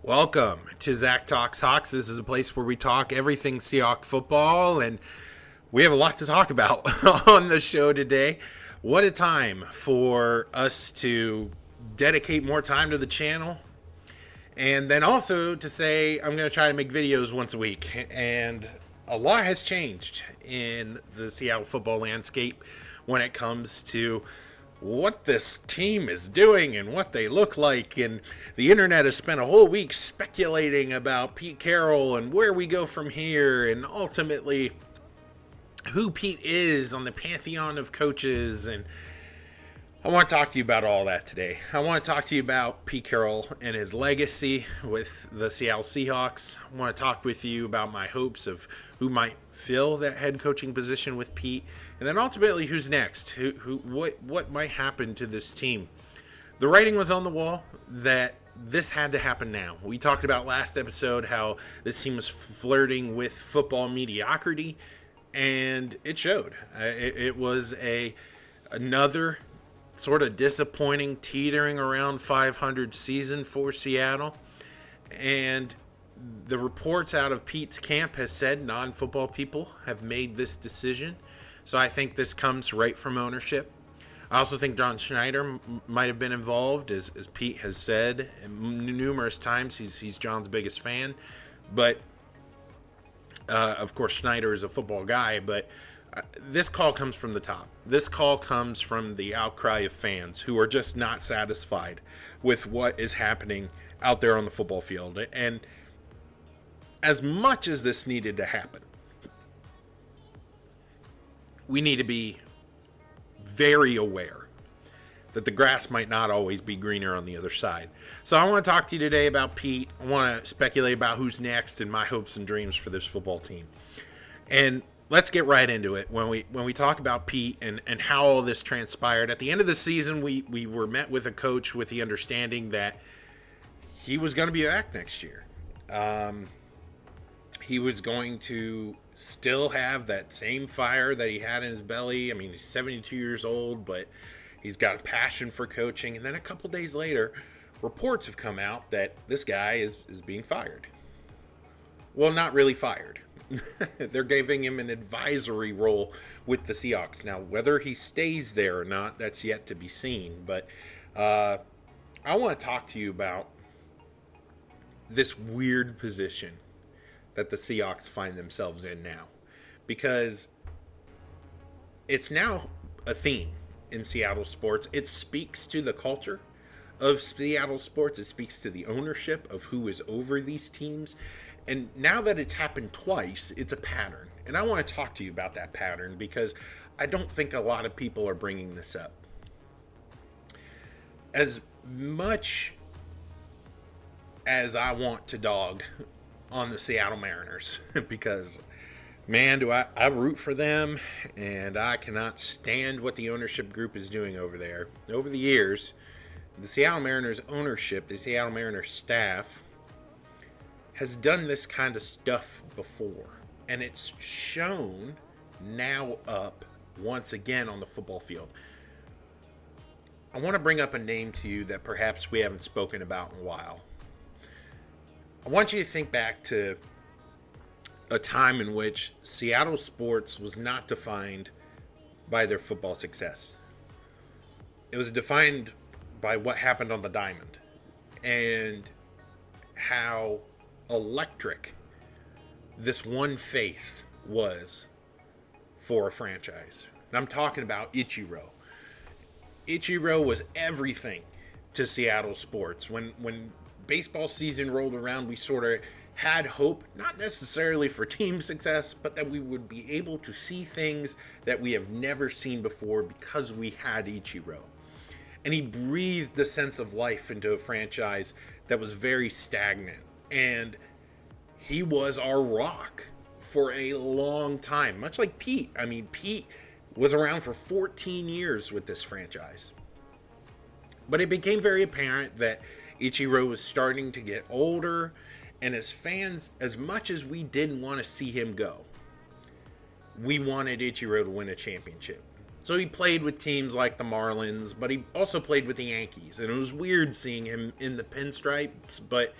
Welcome to ZachTalksHawks. This is a place where we talk everything Seahawks football, and we have a lot to talk about on the show today. What a time for us to dedicate more time to the channel, and then also to say I'm going to try to make videos once a week. And a lot has changed in the Seattle football landscape when it comes to what this team is doing and what they look like. And the internet has spent a whole week speculating about Pete Carroll and where we go from here, and ultimately who Pete is on the pantheon of coaches. And I want to talk to you about all that today. I want to talk to you about Pete Carroll and his legacy with the Seattle Seahawks. I want to talk with you about my hopes of who might fill that head coaching position with Pete, and then ultimately who's next, what might happen to this team. The writing was on the wall that this had to happen now. We talked about last episode how this team was flirting with football mediocrity, and it showed. It was another sort of disappointing, teetering around 500 season for Seattle. And the reports out of Pete's camp has said non-football people have made this decision. So I think this comes right from ownership. I also think John Schneider might have been involved, as Pete has said numerous times. He's John's biggest fan. But, of course, Schneider is a football guy, but this call comes from the top. This call comes from the outcry of fans who are just not satisfied with what is happening out there on the football field. And as much as this needed to happen, we need to be very aware that the grass might not always be greener on the other side. So I want to talk to you today about Pete. I want to speculate about who's next and my hopes and dreams for this football team. And let's get right into it. When we talk about Pete and how all this transpired, at the end of the season, we were met with a coach with the understanding that he was going to be back next year. He was going to still have that same fire that he had in his belly. I mean, he's 72 years old, but he's got a passion for coaching. And then a couple days later, reports have come out that this guy is being fired. Well, not really fired. They're giving him an advisory role with the Seahawks. Now, whether he stays there or not, that's yet to be seen. But I want to talk to you about this weird position that the Seahawks find themselves in now, because it's now a theme in Seattle sports. It speaks to the culture of Seattle sports. It speaks to the ownership of who is over these teams. And now that it's happened twice, it's a pattern. And I want to talk to you about that pattern because I don't think a lot of people are bringing this up. As much as I want to dog on the Seattle Mariners, because, man, do I root for them, and I cannot stand what the ownership group is doing over there. Over the years, the Seattle Mariners ownership, the Seattle Mariners staff, has done this kind of stuff before, and it's shown now up once again on the football field. I want to bring up a name to you that perhaps we haven't spoken about in a while. I want you to think back to a time in which Seattle sports was not defined by their football success. It was defined by what happened on the diamond and how electric this one face was for a franchise. And I'm talking about Ichiro. Ichiro was everything to Seattle sports. When baseball season rolled around, we sort of had hope, not necessarily for team success, but that we would be able to see things that we have never seen before because we had Ichiro. And he breathed a sense of life into a franchise that was very stagnant. And he was our rock for a long time, much like Pete. I mean, Pete was around for 14 years with this franchise. But it became very apparent that Ichiro was starting to get older, and as fans, as much as we didn't want to see him go, we wanted Ichiro to win a championship. So he played with teams like the Marlins, but he also played with the Yankees. And it was weird seeing him in the pinstripes, but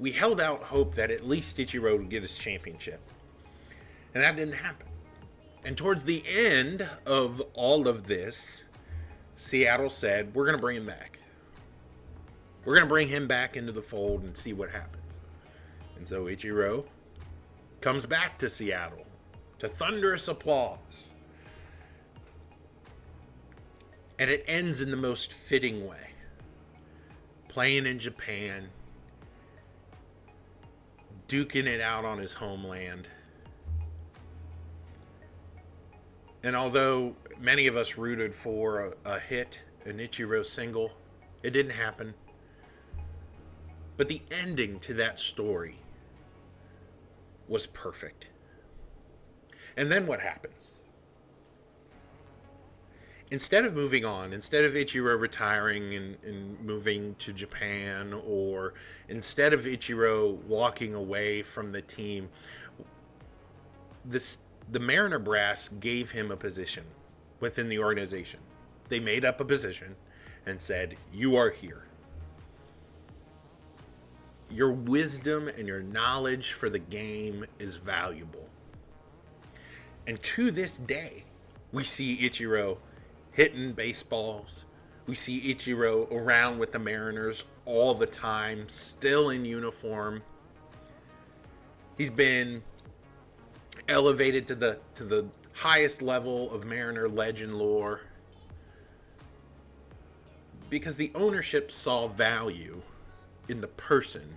we held out hope that at least Ichiro would get his championship. And that didn't happen. And towards the end of all of this, Seattle said, we're going to bring him back. We're going to bring him back into the fold and see what happens. And so Ichiro comes back to Seattle to thunderous applause. And it ends in the most fitting way. Playing in Japan, duking it out on his homeland. And although many of us rooted for a hit, an Ichiro single, it didn't happen. But the ending to that story was perfect. And then what happens? Instead of moving on, instead of Ichiro retiring and moving to Japan, or instead of Ichiro walking away from the team, the Mariner brass gave him a position within the organization. They made up a position and said, you are here. Your wisdom and your knowledge for the game is valuable. And to this day, we see Ichiro hitting baseballs. We see Ichiro around with the Mariners all the time, still in uniform. He's been elevated to the highest level of Mariner legend lore because the ownership saw value in the person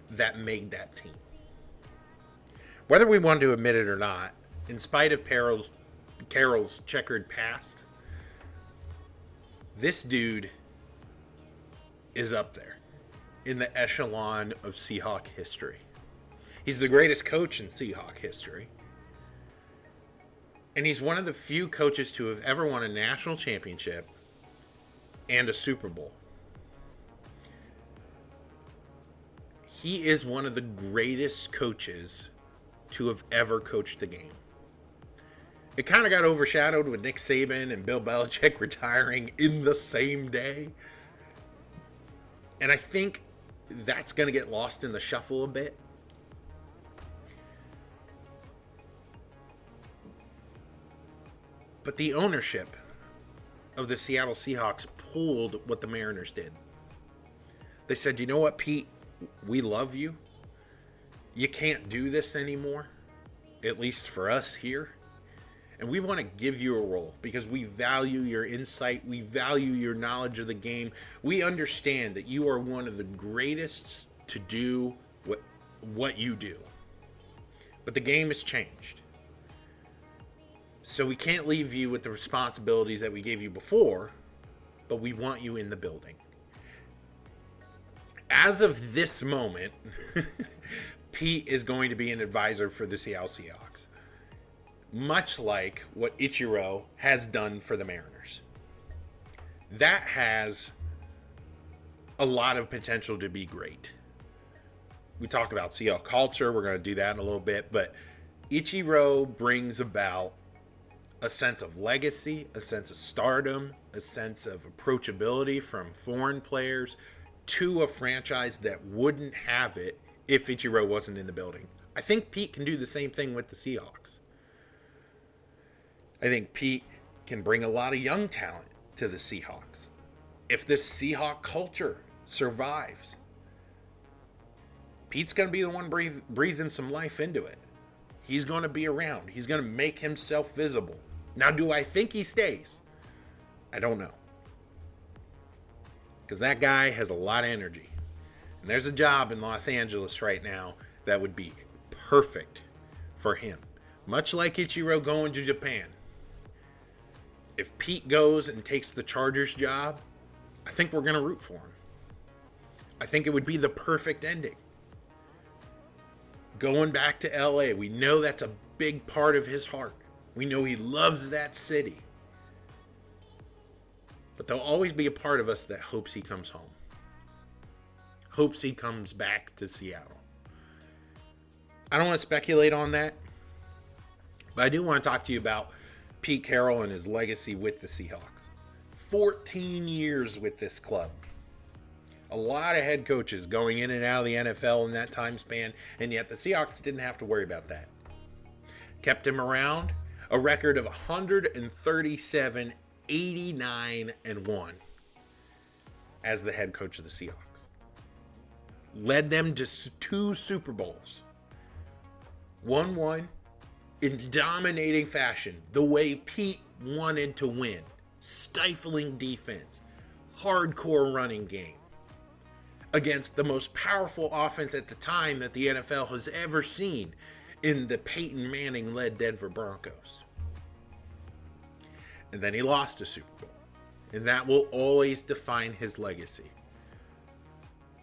that made that team. Whether we want to admit it or not, in spite of Carroll's checkered past, this dude is up there in the echelon of Seahawk history. He's the greatest coach in Seahawk history. And he's one of the few coaches to have ever won a national championship and a Super Bowl. He is one of the greatest coaches to have ever coached the game. It kind of got overshadowed with Nick Saban and Bill Belichick retiring in the same day. And I think that's going to get lost in the shuffle a bit. But the ownership of the Seattle Seahawks pulled what the Mariners did. They said, you know what, Pete? We love you. You can't do this anymore, at least for us here. And we want to give you a role because we value your insight. We value your knowledge of the game. We understand that you are one of the greatest to do what you do. But the game has changed. So we can't leave you with the responsibilities that we gave you before, but we want you in the building. As of this moment, Pete is going to be an advisor for the Seattle Seahawks, much like what Ichiro has done for the Mariners. That has a lot of potential to be great. We talk about Seahawks culture. We're going to do that in a little bit, but Ichiro brings about a sense of legacy, a sense of stardom, a sense of approachability from foreign players to a franchise that wouldn't have it if Ichiro wasn't in the building. I think Pete can do the same thing with the Seahawks. I think Pete can bring a lot of young talent to the Seahawks. If this Seahawk culture survives, Pete's going to be the one breathing some life into it. He's going to be around. He's going to make himself visible. Now, do I think he stays? I don't know. Because that guy has a lot of energy. And there's a job in Los Angeles right now that would be perfect for him. Much like Ichiro going to Japan. If Pete goes and takes the Chargers job, I think we're going to root for him. I think it would be the perfect ending. Going back to LA, we know that's a big part of his heart. We know he loves that city. But there'll always be a part of us that hopes he comes home. Hopes he comes back to Seattle. I don't want to speculate on that. But I do want to talk to you about Pete Carroll and his legacy with the Seahawks. 14 years with this club. A lot of head coaches going in and out of the NFL in that time span, and yet the Seahawks didn't have to worry about that. Kept him around, a record of 137, 89, and 1 as the head coach of the Seahawks. Led them to 2 Super Bowls. Won one in dominating fashion, the way Pete wanted to win. Stifling defense, hardcore running game, against the most powerful offense at the time that the NFL has ever seen in the Peyton Manning-led Denver Broncos. And then he lost a Super Bowl. And that will always define his legacy.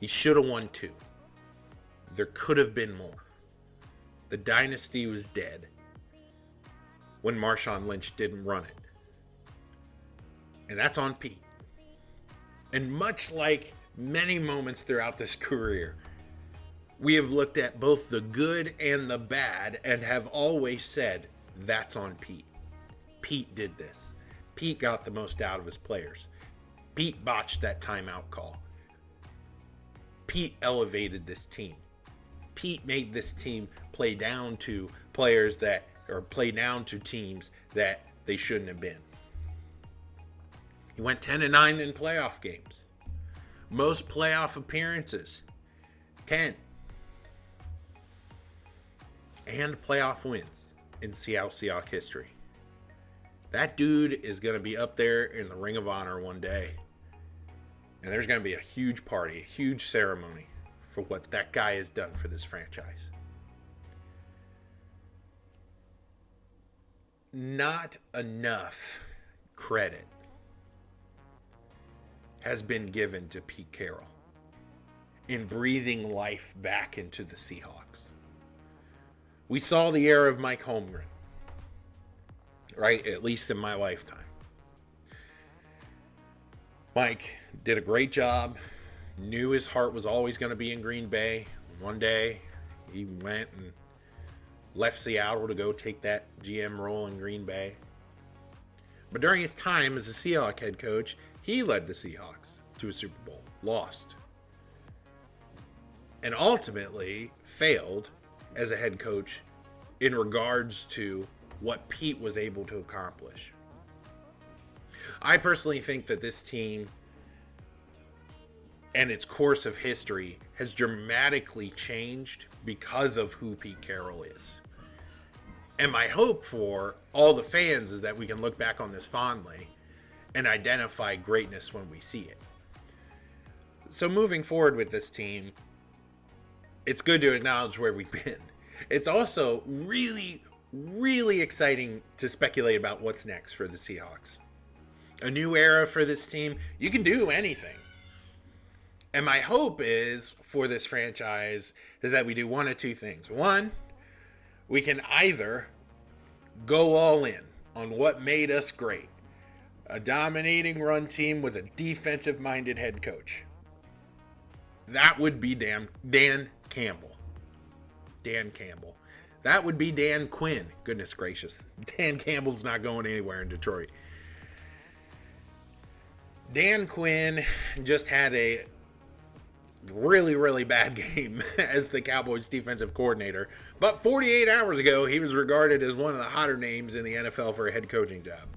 He should have won 2. There could have been more. The dynasty was dead when Marshawn Lynch didn't run it. And that's on Pete. And much like many moments throughout this career, we have looked at both the good and the bad and have always said, that's on Pete. Pete did this. Pete got the most out of his players. Pete botched that timeout call. Pete elevated this team. Pete made this team play down to players that, or play down to teams that they shouldn't have been. He went 10-9 in playoff games. Most playoff appearances, 10. And playoff wins in Seattle Seahawks history. That dude is going to be up there in the Ring of Honor one day. And there's going to be a huge party, a huge ceremony for what that guy has done for this franchise. Not enough credit has been given to Pete Carroll in breathing life back into the Seahawks. We saw the era of Mike Holmgren, right? At least in my lifetime. Mike did a great job, knew his heart was always going to be in Green Bay. One day, he went and left Seattle to go take that GM role in Green Bay. But during his time as a Seahawks head coach, he led the Seahawks to a Super Bowl, lost, and ultimately failed as a head coach in regards to what Pete was able to accomplish. I personally think that this team and its course of history has dramatically changed because of who Pete Carroll is. And my hope for all the fans is that we can look back on this fondly and identify greatness when we see it. So moving forward with this team, it's good to acknowledge where we've been. It's also really, really exciting to speculate about what's next for the Seahawks. A new era for this team. You can do anything. And my hope is for this franchise is that we do one of 2 things. One, we can either go all in on what made us great. A dominating run team with a defensive-minded head coach. That would be Dan Campbell. Dan Campbell. That would be Dan Quinn. Goodness gracious. Dan Campbell's not going anywhere in Detroit. Dan Quinn just had a really, really bad game as the Cowboys defensive coordinator. But 48 hours ago, he was regarded as one of the hotter names in the NFL for a head coaching job.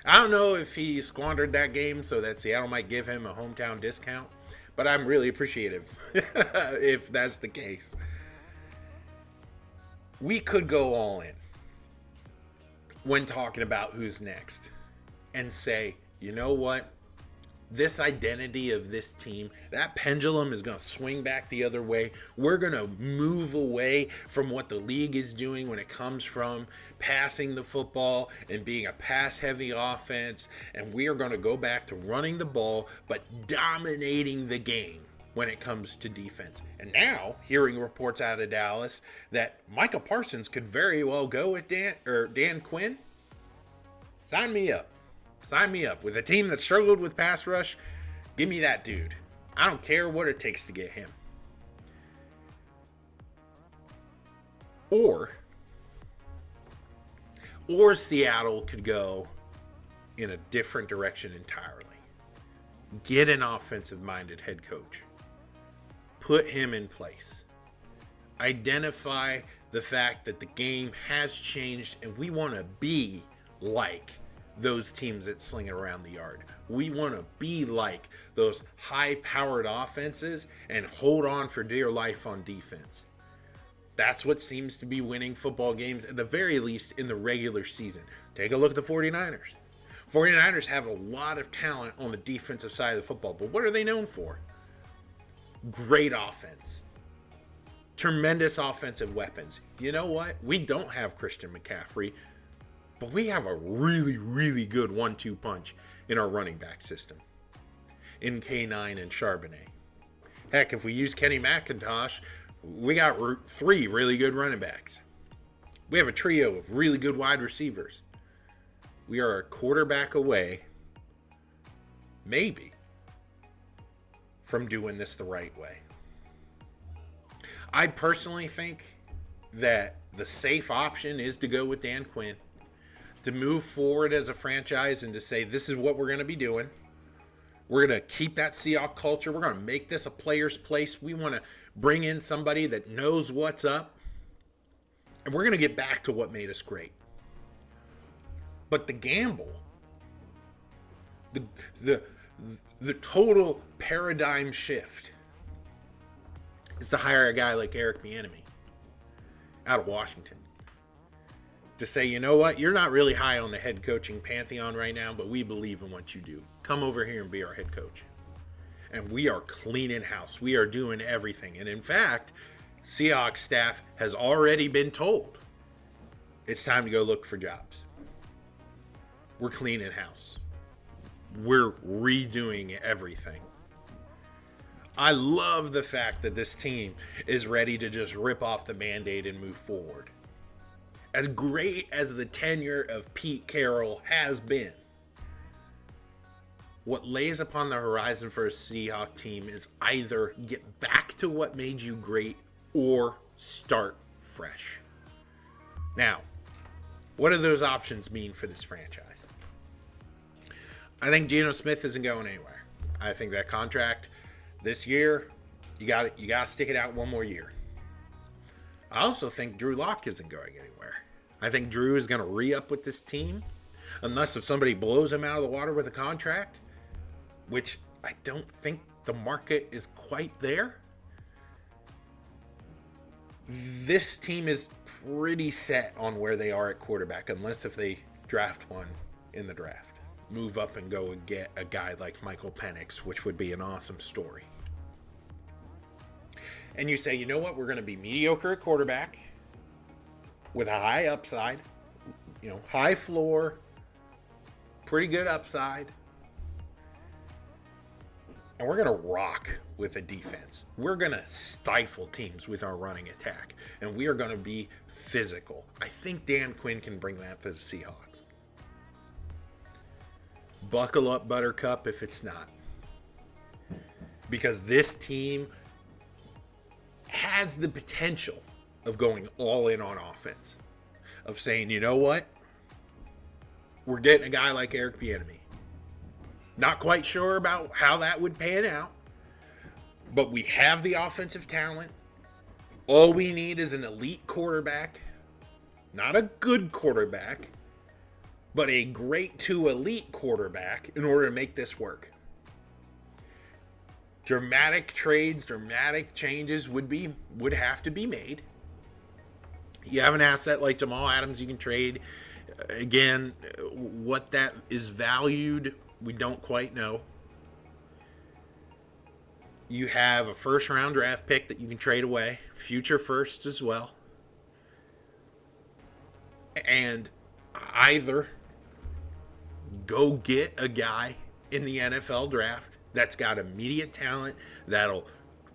I don't know if he squandered that game so that Seattle might give him a hometown discount, but I'm really appreciative if that's the case. We could go all in when talking about who's next and say, you know what? This identity of this team, that pendulum is going to swing back the other way. We're going to move away from what the league is doing when it comes from passing the football and being a pass-heavy offense. And we are going to go back to running the ball, but dominating the game when it comes to defense. And now, hearing reports out of Dallas that Micah Parsons could very well go with Dan Quinn, sign me up. Sign me up. With a team that struggled with pass rush, give me that dude. I don't care what it takes to get him. Or Seattle could go in a different direction entirely. Get an offensive-minded head coach. put him in place. Identify the fact that the game has changed and we want to be like those teams that sling it around the yard. We want to be like those high-powered offenses and hold on for dear life on defense. That's what seems to be winning football games, at the very least in the regular season. Take a look at the 49ers. 49ers have a lot of talent on the defensive side of the football, but what are they known for? Great offense. Tremendous offensive weapons. You know what? We don't have Christian McCaffrey, but we have a really, really good 1-2 punch in our running back system. In K9 and Charbonnet. Heck, if we use Kenny McIntosh, we got 3 really good running backs. We have a trio of really good wide receivers. We are a quarterback away, maybe, from doing this the right way. I personally think that the safe option is to go with Dan Quinn, to move forward as a franchise and to say, this is what we're going to be doing. We're going to keep that Seahawks culture. We're going to make this a player's place. We want to bring in somebody that knows what's up. And we're going to get back to what made us great. But the gamble, the total paradigm shift is to hire a guy like Eric Bieniemy out of Washington. To say, you know what, you're not really high on the head coaching pantheon right now, but we believe in what you do. Come over here and be our head coach. And we are cleaning house. We are doing everything. And in fact, Seahawks staff has already been told it's time to go look for jobs. We're cleaning house. We're redoing everything. I love the fact that this team is ready to just rip off the Band-Aid and move forward. As great as the tenure of Pete Carroll has been, what lays upon the horizon for a Seahawks team is either get back to what made you great or start fresh. Now, what do those options mean for this franchise? I think Geno Smith isn't going anywhere. I think that contract this year, you got to stick it out one more year. I also think Drew Lock isn't going anywhere. I think Drew is going to re-up with this team, unless if somebody blows him out of the water with a contract, which I don't think the market is quite there. This team is pretty set on where they are at quarterback, unless if they draft one in the draft. Move up and go and get a guy like Michael Penix, which would be an awesome story. And you say, you know what, we're going to be mediocre at quarterback with a high upside, high floor, pretty good upside. And we're going to rock with a defense. We're going to stifle teams with our running attack. And we are going to be physical. I think Dan Quinn can bring that to the Seahawks. Buckle up, Buttercup, if it's not. Because this team has the potential of going all in on offense. Of saying, you know what? We're getting a guy like Eric Bieniemy. Not quite sure about how that would pan out. But we have the offensive talent. All we need is an elite quarterback. Not a good quarterback, but a great to elite quarterback in order to make this work. Dramatic trades, dramatic changes would have to be made. You have an asset like Jamal Adams you can trade. Again, what that is valued, we don't quite know. You have a first-round draft pick that you can trade away. Future first as well. And either go get a guy in the NFL draft that's got immediate talent, that'll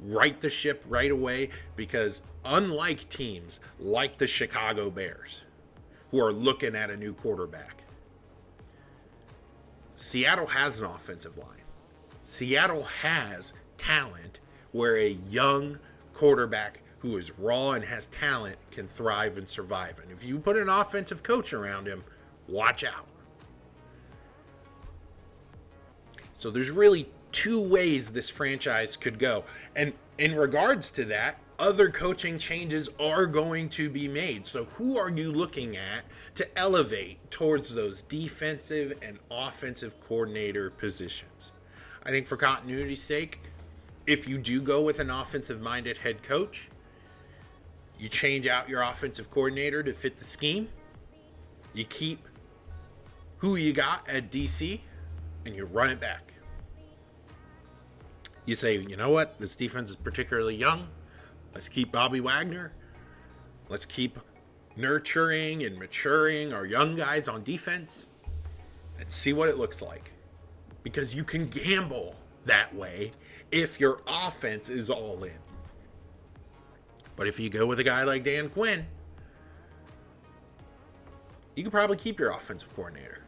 right the ship right away, because unlike teams like the Chicago Bears, who are looking at a new quarterback, Seattle has an offensive line. Seattle has talent where a young quarterback who is raw and has talent can thrive and survive. And if you put an offensive coach around him, watch out. So there's really two ways this franchise could go. And in regards to that, other coaching changes are going to be made. So who are you looking at to elevate towards those defensive and offensive coordinator positions? I think for continuity's sake, if you do go with an offensive-minded head coach, you change out your offensive coordinator to fit the scheme, you keep who you got at DC, and you run it back. You say, you know what, this defense is particularly young. Let's keep Bobby Wagner. Let's keep nurturing and maturing our young guys on defense and see what it looks like. Because you can gamble that way if your offense is all in. But if you go with a guy like Dan Quinn, you can probably keep your offensive coordinator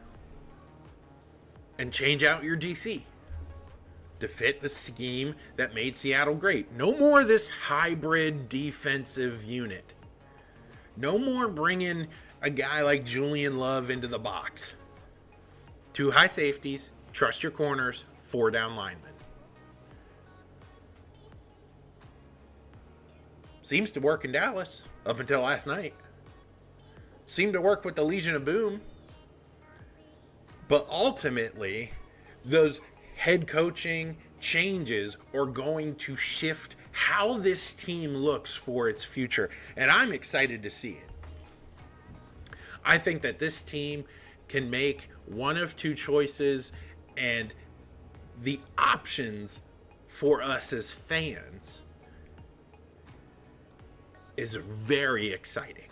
and change out your DC to fit the scheme that made Seattle great. No more of this hybrid defensive unit. No more bringing a guy like Julian Love into the box. 2 high safeties, trust your corners, 4 down linemen. Seems to work in Dallas up until last night. Seemed to work with the Legion of Boom. But ultimately, those head coaching changes are going to shift how this team looks for its future. And I'm excited to see it. I think that this team can make one of 2 choices, and the options for us as fans is very exciting.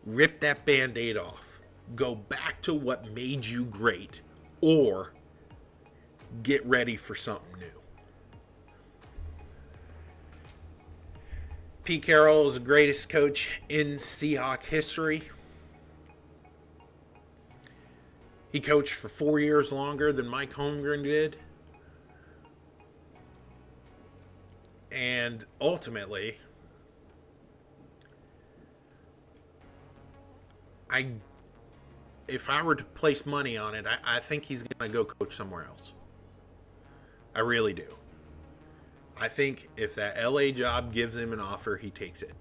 Rip that Band-Aid off. Go back to what made you great, or get ready for something new. Pete Carroll is the greatest coach in Seahawk history. He coached for 4 years longer than Mike Holmgren did. And ultimately, if I were to place money on it, I think he's going to go coach somewhere else. I really do. I think if that LA job gives him an offer, he takes it.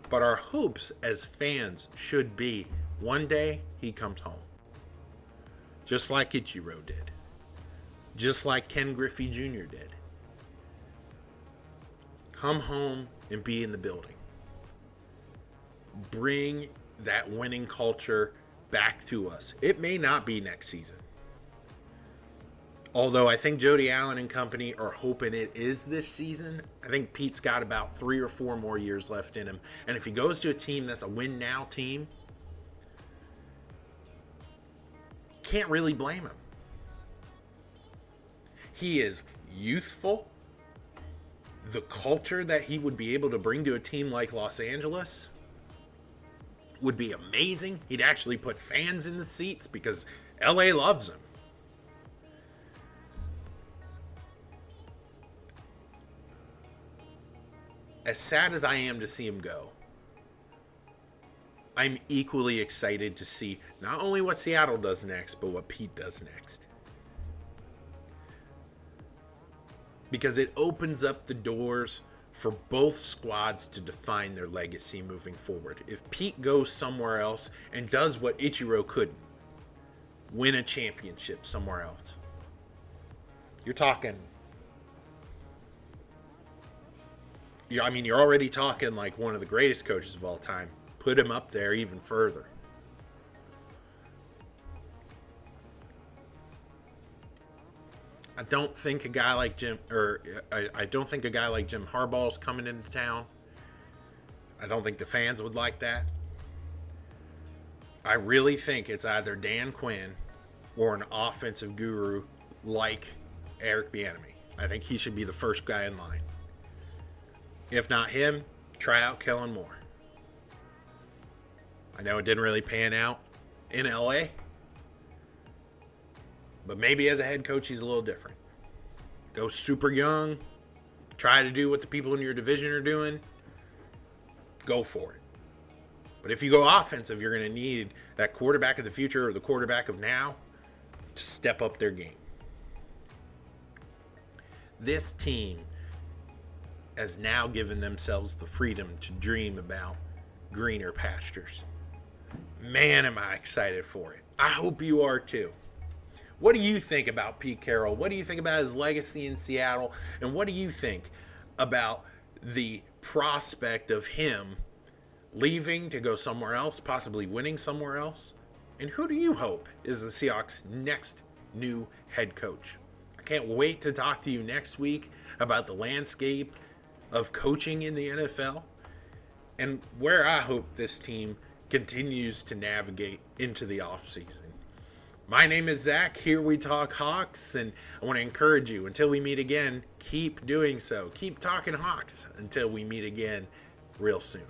But our hopes as fans should be one day he comes home. Just like Ichiro did. Just like Ken Griffey Jr. did. Come home and be in the building. Bring that winning culture back to us. It may not be next season. Although I think Jody Allen and company are hoping it is this season. I think Pete's got about 3 or 4 more years left in him. And if he goes to a team that's a win-now team, you can't really blame him. He is youthful. The culture that he would be able to bring to a team like Los Angeles would be amazing. He'd actually put fans in the seats because LA loves him. As sad as I am to see him go, I'm equally excited to see not only what Seattle does next, but what Pete does next. Because it opens up the doors for both squads to define their legacy moving forward. If Pete goes somewhere else and does what Ichiro couldn't, win a championship somewhere else, you're talking... you're already talking like one of the greatest coaches of all time. Put him up there even further. I don't think a guy like Jim Harbaugh is coming into town. I don't think the fans would like that. I really think it's either Dan Quinn or an offensive guru like Eric Bieniemy. I think he should be the first guy in line. If not him, try out Kellen Moore. I know it didn't really pan out in LA, but maybe as a head coach, he's a little different. Go super young, try to do what the people in your division are doing, go for it. But if you go offensive, you're going to need that quarterback of the future or the quarterback of now to step up their game. This team has now given themselves the freedom to dream about greener pastures. Man, am I excited for it. I hope you are too. What do you think about Pete Carroll? What do you think about his legacy in Seattle? And what do you think about the prospect of him leaving to go somewhere else, possibly winning somewhere else? And who do you hope is the Seahawks' next new head coach? I can't wait to talk to you next week about the landscape of coaching in the NFL and where I hope this team continues to navigate into the offseason. My name is Zach. Here we talk Hawks, and I want to encourage you, until we meet again, keep doing so. Keep talking Hawks until we meet again real soon.